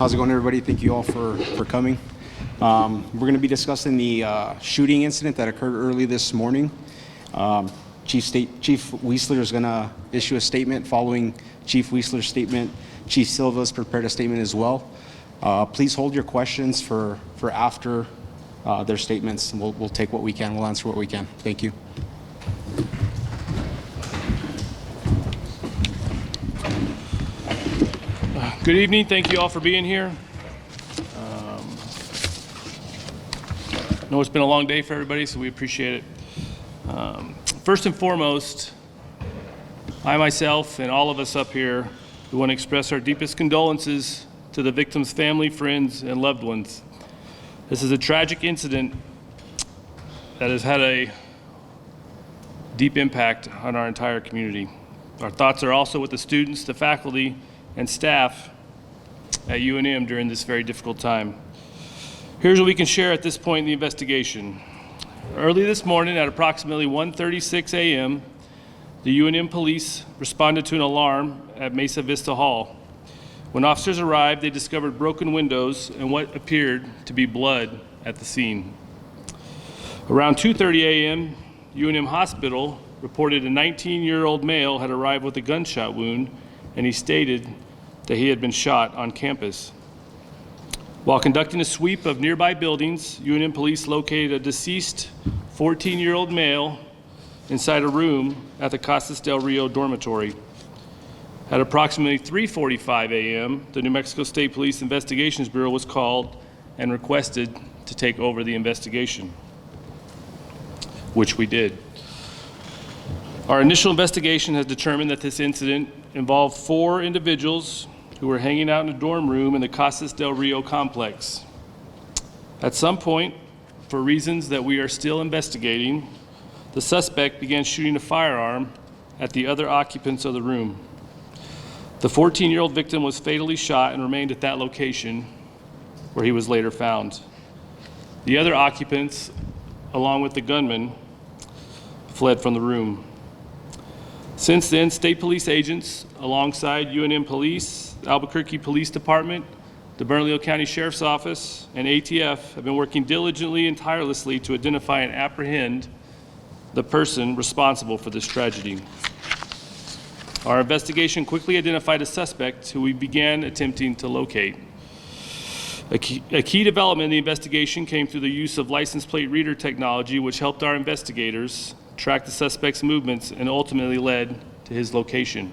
How's it going, everybody? Thank you all for coming. We're going to be discussing the shooting incident that occurred early this morning. Chief Weisler is going to issue a statement. Following Chief Weisler's statement, Chief Silva's prepared a statement as well. Please hold your questions for after their statements. We'll take what we can. We'll answer what we can. Thank you. Good evening. Thank you all for being here. I know it's been a long day for everybody, so we appreciate it. First and foremost, I myself and all of us up here, we want to express our deepest condolences to the victim's family, friends, and loved ones. This is a tragic incident that has had a deep impact on our entire community. Our thoughts are also with the students, the faculty, and staff at UNM during this very difficult time. Here's what we can share at this point in the investigation. Early this morning at approximately 1:36 a.m., the UNM police responded to an alarm at Mesa Vista Hall. When officers arrived, they discovered broken windows and what appeared to be blood at the scene. Around 2:30 a.m., UNM Hospital reported a 19-year-old male had arrived with a gunshot wound, and he stated that he had been shot on campus. While conducting a sweep of nearby buildings, UNM police located a deceased 14-year-old male inside a room at the Casas del Rio dormitory. At approximately 3:45 a.m., the New Mexico State Police Investigations Bureau was called and requested to take over the investigation, which we did. Our initial investigation has determined that this incident involved 4 individuals who were hanging out in a dorm room in the Casas del Rio complex. At some point, for reasons that we are still investigating, the suspect began shooting a firearm at the other occupants of the room. The 14-year-old victim was fatally shot and remained at that location where he was later found. The other occupants, along with the gunman, fled from the room. Since then, state police agents, alongside UNM Police, Albuquerque Police Department, the Bernalillo County Sheriff's Office, and ATF have been working diligently and tirelessly to identify and apprehend the person responsible for this tragedy. Our investigation quickly identified a suspect who we began attempting to locate. A key development in the investigation came through the use of license plate reader technology, which helped our investigators track the suspect's movements and ultimately led to his location.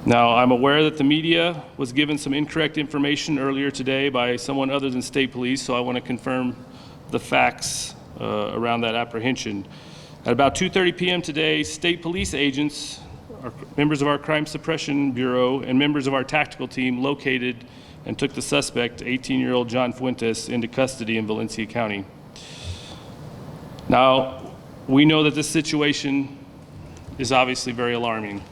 Now, I'm aware that the media was given some incorrect information earlier today by someone other than state police, so I want to confirm the facts around that apprehension. At about 2:30 p.m. today, state police agents, members of our Crime Suppression Bureau, and members of our tactical team located and took the suspect, 18-year-old John Fuentes, into custody in Valencia County. Now, we know that this situation is obviously very alarming,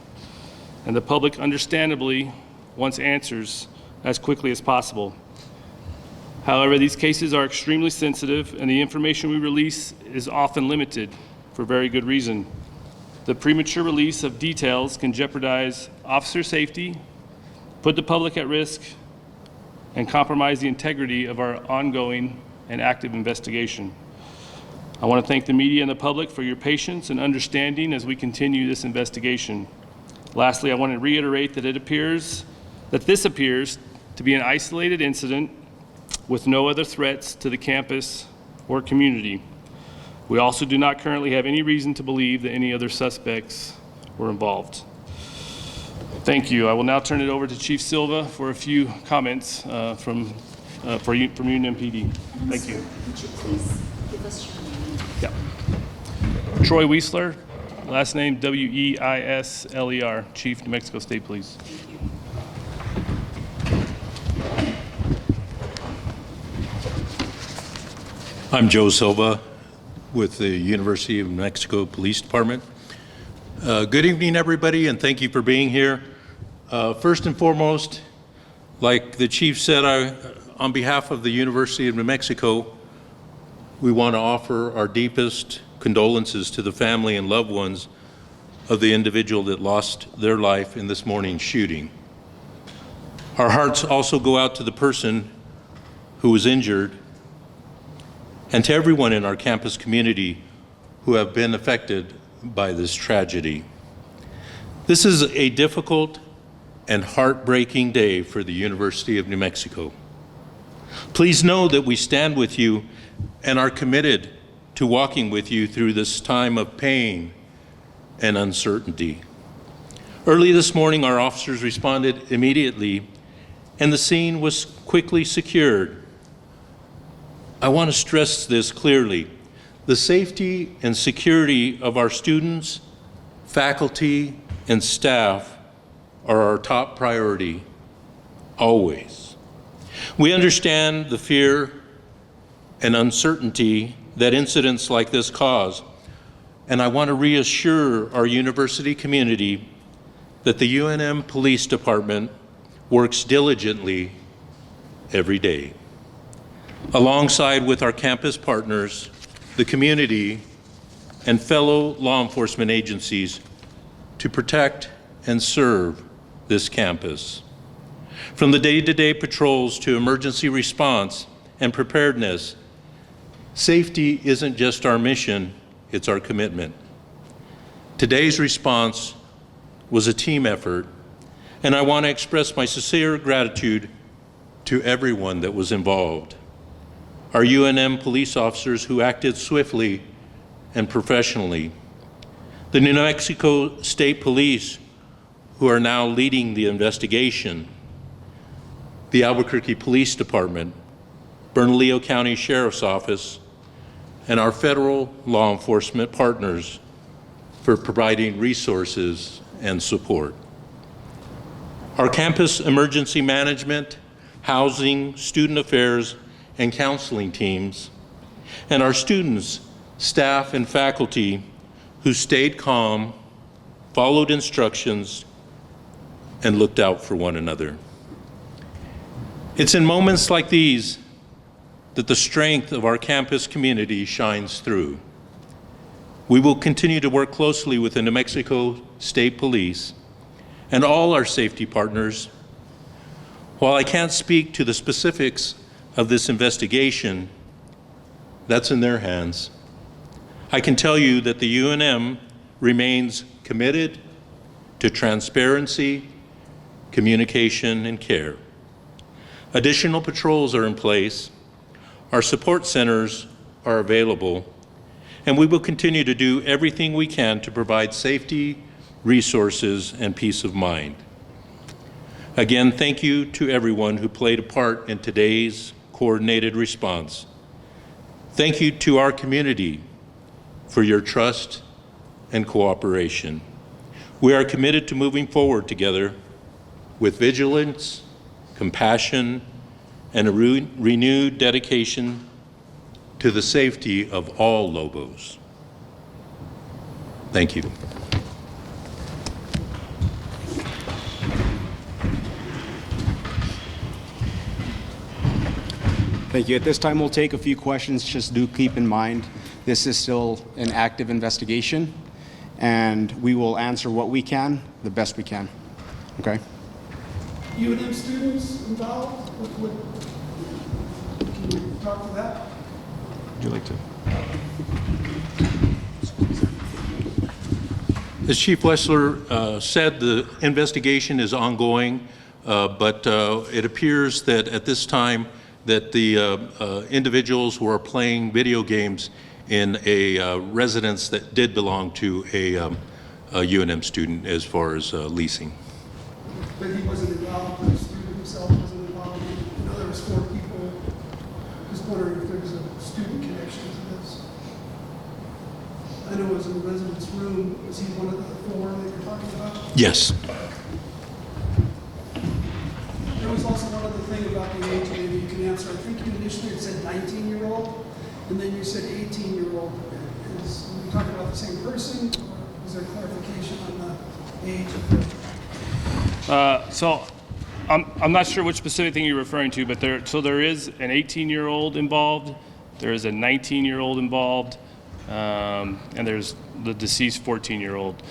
and the public understandably wants answers as quickly as possible. However, these cases are extremely sensitive, and the information we release is often limited for very good reason. The premature release of details can jeopardize officer safety, put the public at risk, and compromise the integrity of our ongoing and active investigation. I want to thank the media and the public for your patience and understanding as we continue this investigation. Lastly, I want to reiterate that this appears to be an isolated incident with no other threats to the campus or community. We also do not currently have any reason to believe that any other suspects were involved. Thank you. I will now turn it over to Chief Silva for a few comments from UNM PD. Thank you. Could you please give us your name? Yeah. Troy Weisler, last name Weisler, Chief, New Mexico State Police. Thank you. I'm Joe Silva with the University of New Mexico Police Department. Good evening, everybody, and thank you for being here. First and foremost, like the chief said, on behalf of the University of New Mexico, we want to offer our deepest condolences to the family and loved ones of the individual that lost their life in this morning's shooting. Our hearts also go out to the person who was injured and to everyone in our campus community who have been affected by this tragedy. This is a difficult and heartbreaking day for the University of New Mexico. Please know that we stand with you and are committed to walking with you through this time of pain and uncertainty. Early this morning, our officers responded immediately, and the scene was quickly secured. I want to stress this clearly. The safety and security of our students, faculty, and staff are our top priority, always. We understand the fear and uncertainty that incidents like this cause, and I want to reassure our university community that the UNM Police Department works diligently every day, alongside with our campus partners, the community, and fellow law enforcement agencies to protect and serve this campus. From the day-to-day patrols to emergency response and preparedness, safety isn't just our mission, it's our commitment. Today's response was a team effort, and I want to express my sincere gratitude to everyone that was involved. Our UNM police officers who acted swiftly and professionally, the New Mexico State Police who are now leading the investigation, the Albuquerque Police Department, Bernalillo County Sheriff's Office, and our federal law enforcement partners for providing resources and support. Our campus emergency management, housing, student affairs, and counseling teams, and our students, staff, and faculty who stayed calm, followed instructions, and looked out for one another. It's in moments like these that the strength of our campus community shines through. We will continue to work closely with the New Mexico State Police and all our safety partners. While I can't speak to the specifics of this investigation, that's in their hands. I can tell you that the UNM remains committed to transparency, communication, and care. Additional patrols are in place, our support centers are available, and we will continue to do everything we can to provide safety, resources, and peace of mind. Again, thank you to everyone who played a part in today's coordinated response. Thank you to our community for your trust and cooperation. We are committed to moving forward together with vigilance, compassion, and a renewed dedication to the safety of all Lobos. Thank you. Thank you. At this time, we'll take a few questions. Just do keep in mind, this is still an active investigation, and we will answer what we can, the best we can. Okay? UNM students involved? Can you talk to that? Would you like to? As Chief Wessler said, the investigation is ongoing, but it appears that at this time that the individuals who are playing video games in a residence that did belong to a UNM student as far as leasing. But he wasn't involved, the student himself wasn't involved. You know, there was 4 people. Just wondering if there's a student connection to this. I know it was in the residence room. Was he one of the 4 that you're talking about? Yes. There was also one other thing about the age, maybe you can answer. I think you initially said 19-year-old, and then you said 18-year-old. Is we talking about the same person, or is there clarification on the age of the? So I'm not sure which specific thing you're referring to, but there is an 18-year-old involved, there is a 19-year-old involved, and there's the deceased 14-year-old.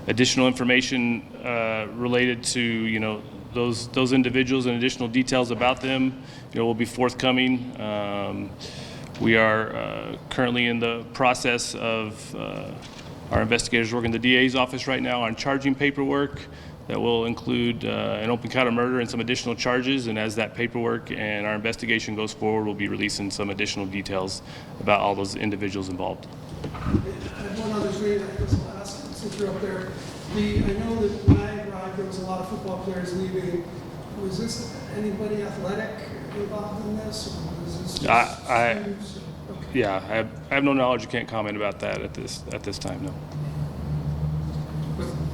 Additional information related to those individuals and additional details about them, will be forthcoming. We are currently in the process of our investigators working the DA's office right now on charging paperwork that will include an open count of murder and some additional charges. And as that paperwork and our investigation goes forward, we'll be releasing some additional details about all those individuals involved. I have one other thing I guess I'll ask, since you're up there. I know that when I arrived, there was a lot of football players leaving. Was this anybody athletic involved in this, or was this just students? Okay. Yeah, I have no knowledge. You can't comment about that at this time, no.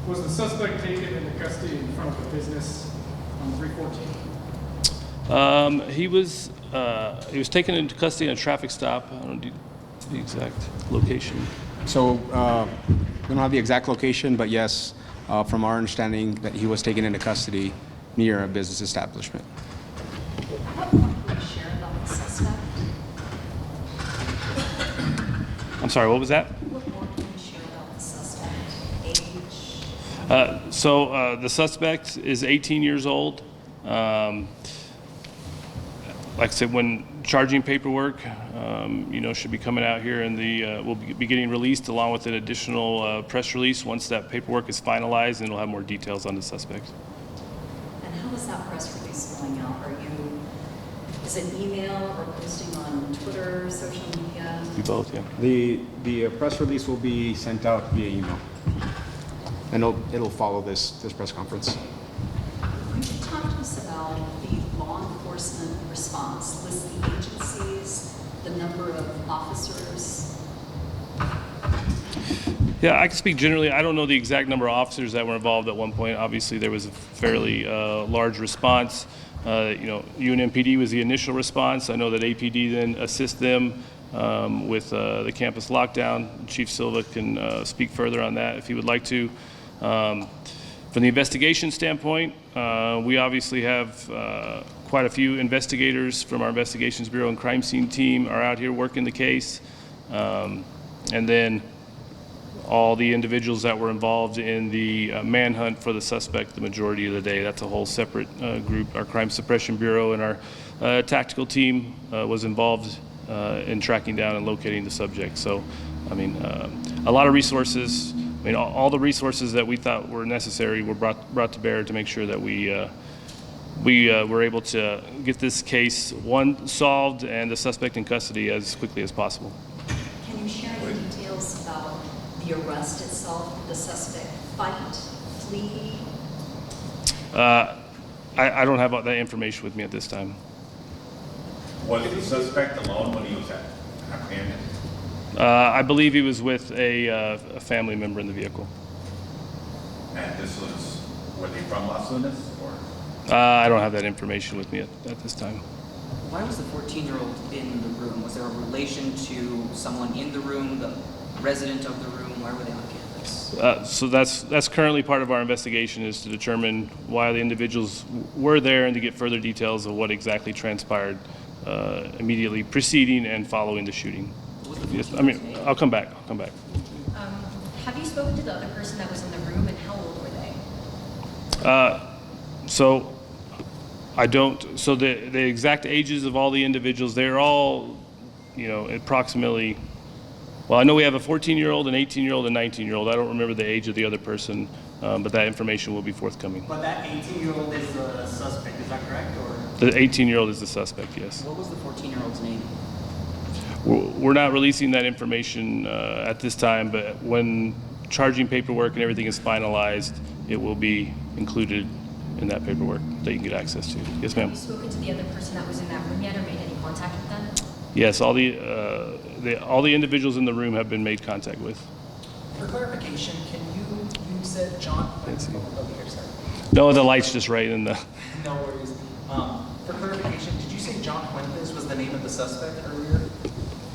Was the suspect taken into custody in front of a business on 314? He was taken into custody on a traffic stop. I don't know the exact location. So we don't have the exact location, but yes, from our understanding that he was taken into custody near a business establishment. What more can you share about the suspect? I'm sorry, what was that? What more can you share about the suspect? Age? So the suspect is 18 years old. Like I said, when charging paperwork, should be coming out here, and will be getting released along with an additional press release once that paperwork is finalized, and we'll have more details on the suspect. And how is that press release going out? Is it email or posting on Twitter, social media? Do both, yeah. The press release will be sent out via email, and it'll follow this press conference. Could you talk to us about the law enforcement response? List the agencies, the number of officers. Yeah, I can speak generally. I don't know the exact number of officers that were involved at one point. Obviously, there was a fairly large response. UNMPD was the initial response. I know that APD then assists them with the campus lockdown. Chief Silva can speak further on that if he would like to. From the investigation standpoint, we obviously have quite a few investigators from our Investigations Bureau and Crime Scene team are out here working the case. And then all the individuals that were involved in the manhunt for the suspect the majority of the day. That's a whole separate group. Our Crime Suppression Bureau and our tactical team was involved in tracking down and locating the subject. So, a lot of resources. All the resources that we thought were necessary were brought to bear to make sure that we were able to get this case, solved and the suspect in custody as quickly as possible. Can you share any details about the arrest itself? Did the suspect fight, flee? I don't have all that information with me at this time. Was the suspect alone when he was apprehended? I believe he was with a family member in the vehicle. And were they from Las Lunas, or? I don't have that information with me at this time. Why was the 14-year-old in the room? Was there a relation to someone in the room, the resident of the room? Why were they on campus? So that's currently part of our investigation, is to determine why the individuals were there and to get further details of what exactly transpired immediately preceding and following the shooting. Yes, I'll come back. Have you spoken to the other person that was in the room, and how old were they? So I don't. So the exact ages of all the individuals, they're all, approximately. Well, I know we have a 14-year-old, an 18-year-old, and 19-year-old. I don't remember the age of the other person, but that information will be forthcoming. But that 18-year-old is the suspect, is that correct? Or The 18-year-old is the suspect, yes. what was the 14-year-old's name? We're not releasing that information at this time, but when charging paperwork and everything is finalized, it will be included in that paperwork that you can get access to. Yes, ma'am. Have you spoken to the other person that was in that room yet, or made any contact with them? Yes, all the individuals in the room have been made contact with. For clarification, you said John? Let's see. Over here, sorry. No, the light's just right in the. No worries. For clarification, did you say John Fuentes was the name of the suspect earlier?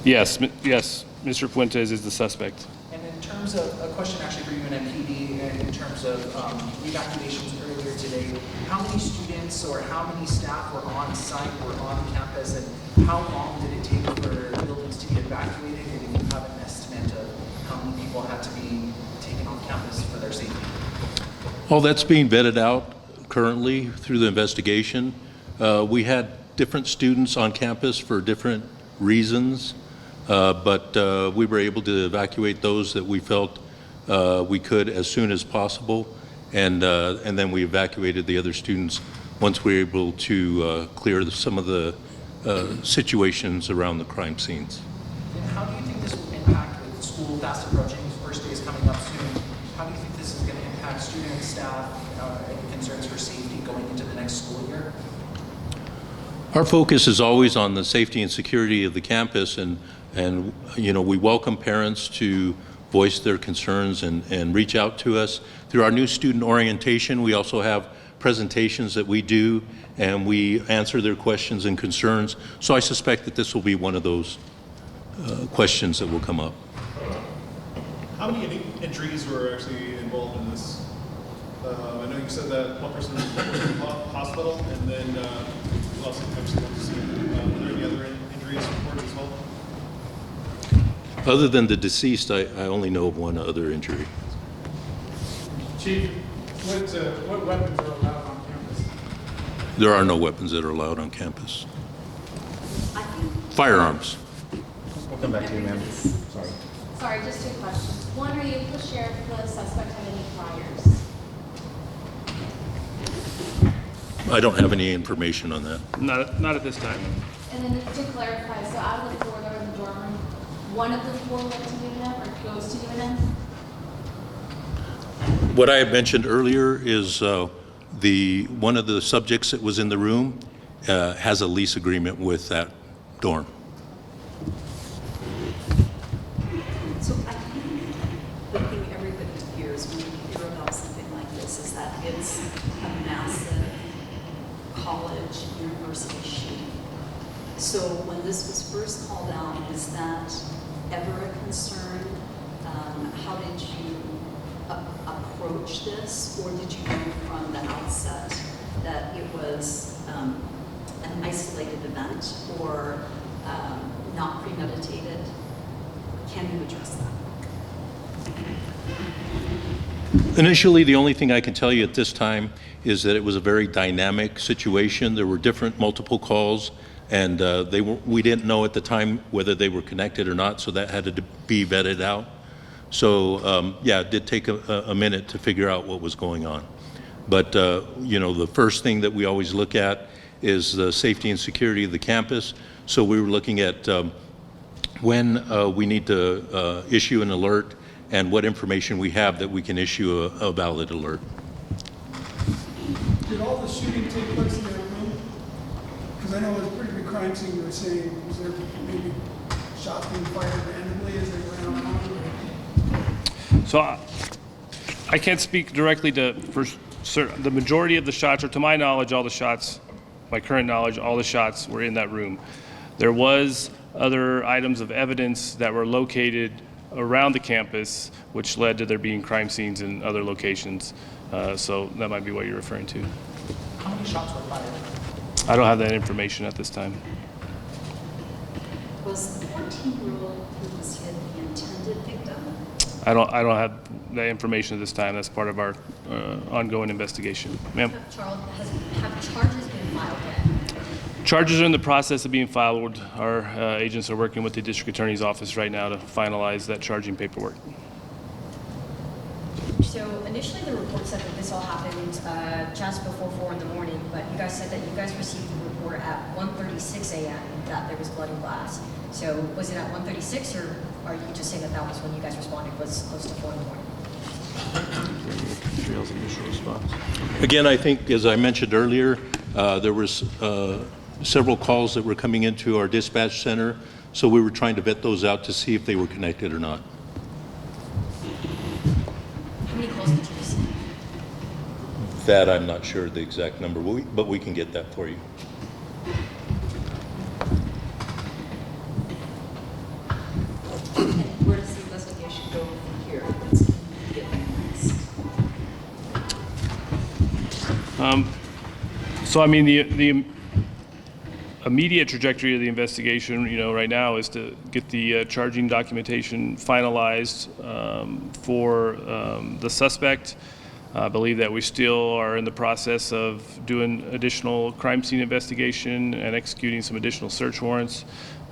Yes, Mr. Fuentes is the suspect. And in terms of, a question actually for you and MPD, and in terms of evacuations earlier today, how many students or how many staff were on site, were on campus, and how long did it take for buildings to be evacuated? And if you have an estimate of how many people had to be taken off campus for their safety? All that's being vetted out currently through the investigation. We had different students on campus for different reasons, but we were able to evacuate those that we felt we could as soon as possible, and then we evacuated the other students once we were able to clear some of the situations around the crime scenes. And how do you think this will impact with school fast approaching, first day is coming up soon? How do you think this is going to impact students, staff, any concerns for safety going into the next school year? Our focus is always on the safety and security of the campus, and you know, we welcome parents to voice their concerns and reach out to us. Through our new student orientation, we also have presentations that we do, and we answer their questions and concerns. So I suspect that this will be one of those questions that will come up. How many injuries were actually involved in this? I know you said that one person was in the hospital, and then you also actually went to see. Were there any other injuries reported as well? Other than the deceased, I only know of one other injury. Chief, what weapons are allowed on campus? There are no weapons that are allowed on campus. I think Firearms. We'll come back to you, ma'am. Sorry. Sorry, just 2 questions. One, are you able to share if the suspect had any priors? I don't have any information on that. Not at this time. And then to clarify, so out of the 4 that were in the dorm room, one of the 4 went to UNM or goes to UNM? What I had mentioned earlier is one of the subjects that was in the room has a lease agreement with that dorm. So I think the thing everybody hears when you hear about something like this is that it's a massive college, university shooting. So when this was first called out, is that ever a concern? How did you approach this, or did you know from the outset that it was an isolated event or not premeditated? Can you address that? Initially, the only thing I can tell you at this time is that it was a very dynamic situation. There were multiple calls, and we didn't know at the time whether they were connected or not, so that had to be vetted out. So yeah, it did take a minute to figure out what was going on. But you know, the first thing that we always look at is the safety and security of the campus. So we were looking at when we need to issue an alert and what information we have that we can issue a valid alert. Did all the shooting take place in that room? Because I know it was a pretty big crime scene. You were saying, was there maybe shots being fired randomly as they ran around? So I can't speak directly to the majority of the shots, or to my knowledge, all the shots, my current knowledge, all the shots were in that room. There was other items of evidence that were located around the campus, which led to there being crime scenes in other locations. So that might be what you're referring to. How many shots were fired? I don't have that information at this time. Was the 14-year-old who was hit the intended victim? I don't have that information at this time. That's part of our ongoing investigation. Ma'am? Charles, have charges been filed yet? Charges are in the process of being filed. Our agents are working with the district attorney's office right now to finalize that charging paperwork. So initially the report said that this all happened just before 4 in the morning, but you guys said that you guys received the report at 1:36 a.m. that there was blood and glass. So was it at 1:36, or are you just saying that that was when you guys responded, was close to 4 in the morning? Again, I think, as I mentioned earlier, there was several calls that were coming into our dispatch center, so we were trying to vet those out to see if they were connected or not. How many calls did you receive? That I'm not sure the exact number, but we can get that for you. And where does the investigation go from here? What's next? So I mean, the immediate trajectory of the investigation, you know, right now is to get the charging documentation finalized for the suspect. I believe that we still are in the process of doing additional crime scene investigation and executing some additional search warrants.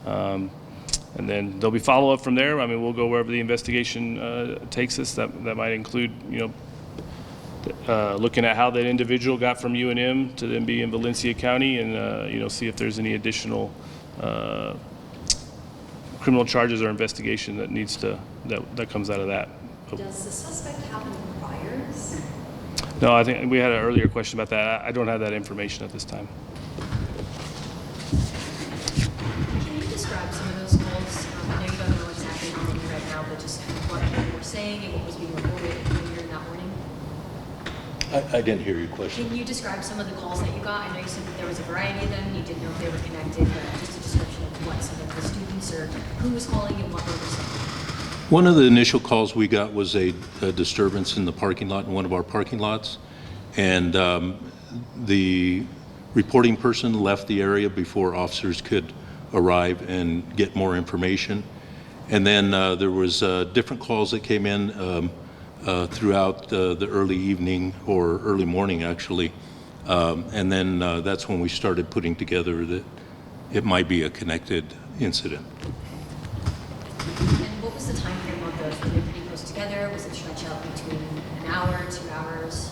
And then there'll be follow-up from there. I mean, we'll go wherever the investigation takes us. That might include, looking at how that individual got from UNM to then be in Valencia County, and see if there's any additional criminal charges or investigation that needs to that comes out of that. Does the suspect have any priors? No, I think we had an earlier question about that. I don't have that information at this time. Can you describe some of those calls? I know you don't know exactly how many right now, but just what people were saying and what was being reported earlier that morning. I didn't hear your question. Can you describe some of the calls that you got? I know you said that there was a variety of them. You didn't know if they were connected, but just a description of what some of the students or who was calling and what they were saying. One of the initial calls we got was a disturbance in the parking lot, in one of our parking lots. And the reporting person left the area before officers could arrive and get more information. And then there was different calls that came in throughout the early evening or early morning, actually. And then that's when we started putting together that it might be a connected incident. And what was the time frame of those? Were they pretty close together? Was it stretched out between an hour, 2 hours?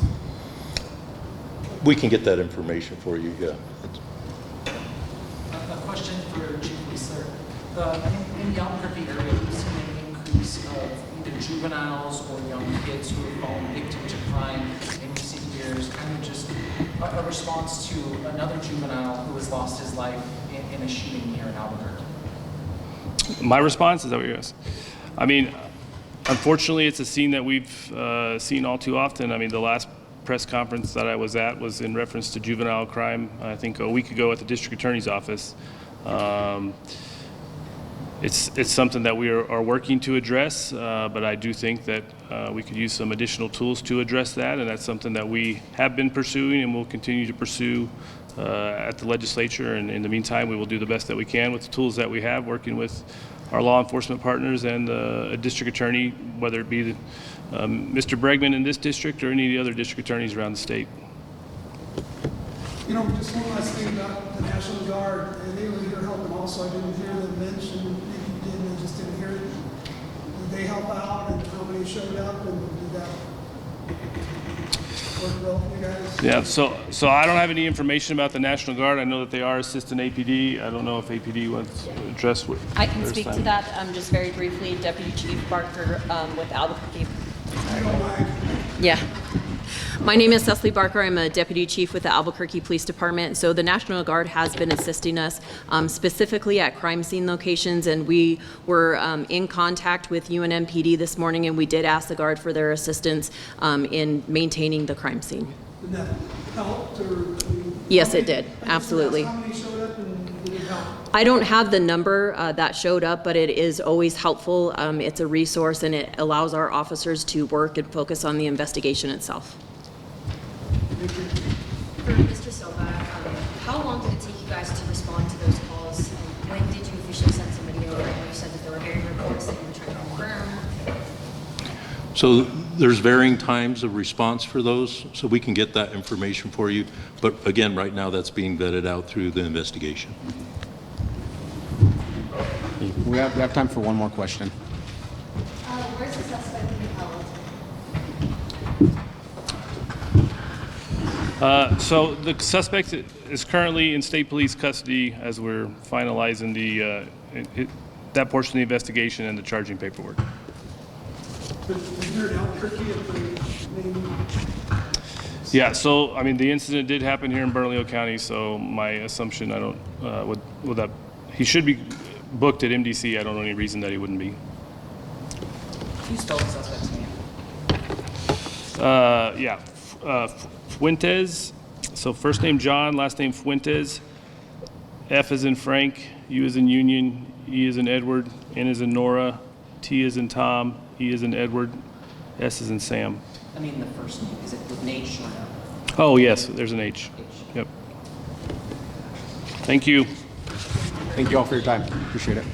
We can get that information for you, yeah. A question for Chief Whistler. In the Albuquerque area, we've seen an increase of either juveniles or young kids who have fallen victim to crime in recent years, kind of just a response to another juvenile who has lost his life in a shooting here in Albuquerque. My response, is that what you're asking? I mean, unfortunately, it's a scene that we've seen all too often. I mean, the last press conference that I was at was in reference to juvenile crime, I think a week ago at the district attorney's office. It's something that we are working to address, but I do think that we could use some additional tools to address that, and that's something that we have been pursuing and will continue to pursue at the legislature. And in the meantime, we will do the best that we can with the tools that we have, working with our law enforcement partners and a district attorney, whether it be Mr. Bregman in this district or any of the other district attorneys around the state. Just one last thing about the National Guard, and they were here helping also. I didn't hear them mention, maybe you did, I just didn't hear it. Did they help out, and how many showed up, and did that work well for you guys? Yeah, so I don't have any information about the National Guard. I know that they are assisting APD. I don't know if APD wants to address what. I can speak to that just very briefly. Deputy Chief Barker with Albuquerque. Yeah. My name is Cecily Barker. I'm a Deputy Chief with the Albuquerque Police Department. So the National Guard has been assisting us specifically at crime scene locations, and we were in contact with UNMPD this morning, and we did ask the Guard for their assistance in maintaining the crime scene. Did that help, or? Yes, it did. Absolutely. How many showed up, and did it help? I don't have the number that showed up, but it is always helpful. It's a resource, and it allows our officers to work and focus on the investigation itself. For Mr. Silva, how long did it take you guys to respond to those calls? And when did you officially send somebody over? I know you said that there were hearing reports that you were trying to confirm. So there's varying times of response for those, so we can get that information for you. But again, right now, that's being vetted out through the investigation. We have time for one more question. Where's the suspect being held? So the suspect is currently in state police custody as we're finalizing that portion of the investigation and the charging paperwork. But is there an Albuquerque at the main? Yeah, so I mean the incident did happen here in Bernalillo County, so my assumption would that he should be booked at MDC. I don't know any reason that he wouldn't be. Can you spell the suspect's name? Fuentes. So first name John, last name Fuentes. F is in Frank, U is in Union, E is in Edward, N is in Nora, T is in Tom, E is in Edward, S is in Sam. I mean, the first name, is it with an H or no? Oh, yes, there's an H. Yep. Thank you. Thank you all for your time. Appreciate it.